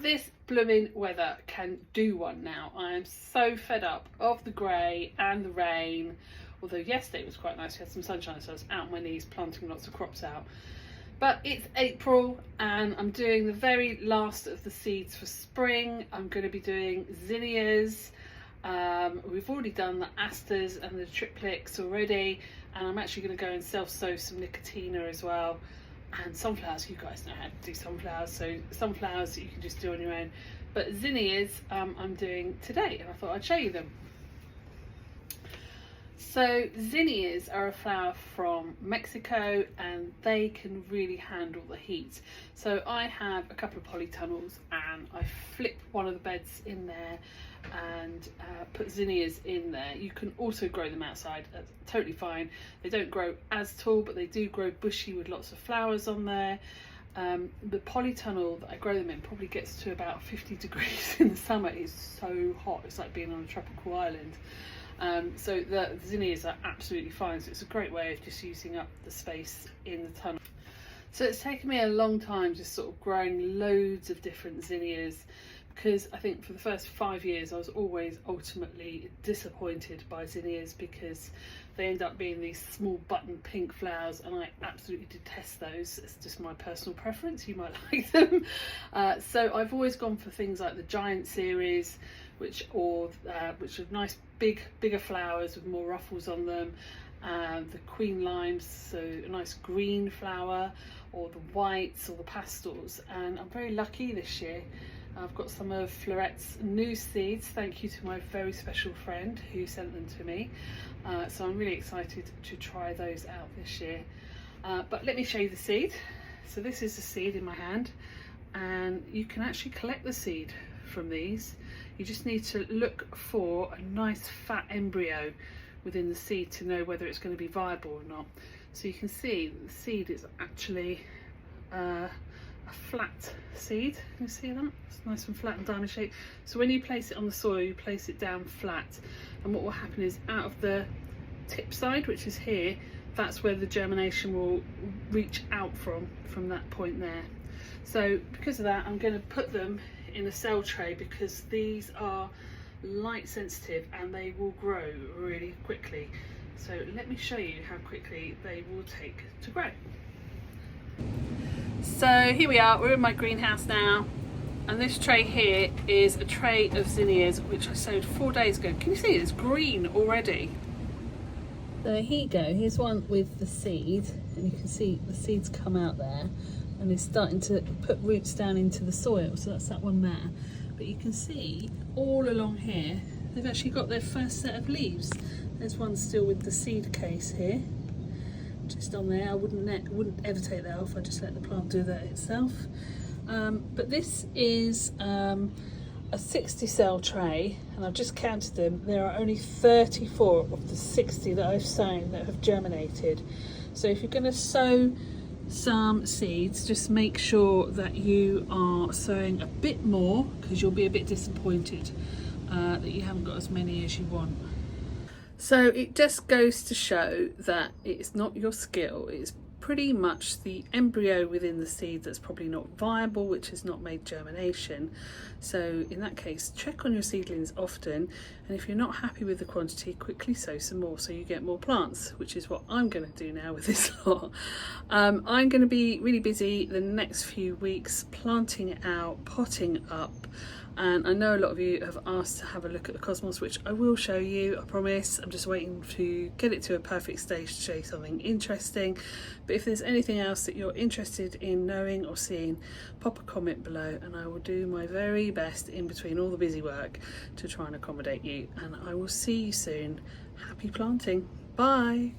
This blooming weather can do one now. I am so fed up of the grey and the rain. Although yesterday was quite nice, we had some sunshine, so I was out on my knees planting lots of crops out. But it's April and I'm doing the very last of the seeds for spring. I'm going to be doing zinnias. We've already done the asters and the triplets already, and I'm actually going to go and self-sow some nicotina as well. And sunflowers, you guys know how to do sunflowers, so sunflowers you can just do on your own. But zinnias I'm doing today, and I thought I'd show you them. So zinnias are a flower from Mexico and they can really handle the heat. So I have a couple of polytunnels and I flip one of the beds in there and put zinnias in there. You can also grow them outside, that's totally fine. They don't grow as tall, but they do grow bushy with lots of flowers on there. The polytunnel that I grow them in probably gets to about 50 degrees in the summer. It's so hot, it's like being on a tropical island. So the zinnias are absolutely fine, so it's a great way of just using up the space in the tunnel. So it's taken me a long time just sort of growing loads of different zinnias, because I think for the first 5 years I was always ultimately disappointed by zinnias because they end up being these small button pink flowers and I absolutely detest those. It's just my personal preference, you might like them. So I've always gone for things like the giant series, which are nice bigger flowers with more ruffles on them, the queen limes, so a nice green flower, or the whites or the pastels. And I'm very lucky this year. I've got some of Florette's new seeds, thank you to my very special friend who sent them to me. So I'm really excited to try those out this year. But let me show you the seed. So this is the seed in my hand, and you can actually collect the seed from these. You just need to look for a nice fat embryo within the seed to know whether it's going to be viable or not. So you can see the seed is actually a flat seed. Can you see that? It's nice and flat and diamond shaped. So when you place it on the soil, you place it down flat, and what will happen is out of the tip side, which is here, that's where the germination will reach out from that point there. So because of that, I'm going to put them in a cell tray because these are light sensitive and they will grow really quickly. So let me show you how quickly they will take to grow. So here we are, we're in my greenhouse now, and this tray here is a tray of zinnias which I sowed 4 days ago. Can you see it's green already? So here you go, here's one with the seed, and you can see the seeds come out there and it's starting to put roots down into the soil, so that's that one there. But you can see all along here they've actually got their first set of leaves. There's one still with the seed case here, just on there. I wouldn't ever take that off, I just let the plant do that itself. But this is a 60 cell tray, and I've just counted them. There are only 34 of the 60 that I've sown that have germinated. So if you're going to sow some seeds, just make sure that you are sowing a bit more, because you'll be a bit disappointed that you haven't got as many as you want. So it just goes to show that it's not your skill, it's pretty much the embryo within the seed that's probably not viable, which has not made germination. So in that case, check on your seedlings often, and if you're not happy with the quantity, quickly sow some more so you get more plants, which is what I'm going to do now with this lot. I'm going to be really busy the next few weeks planting it out, potting up, and I know a lot of you have asked to have a look at the cosmos, which I will show you, I promise. I'm just waiting to get it to a perfect stage to show you something interesting. But if there's anything else that you're interested in knowing or seeing, pop a comment below and I will do my very best in between all the busy work to try and accommodate you. And I will see you soon. Happy planting. Bye.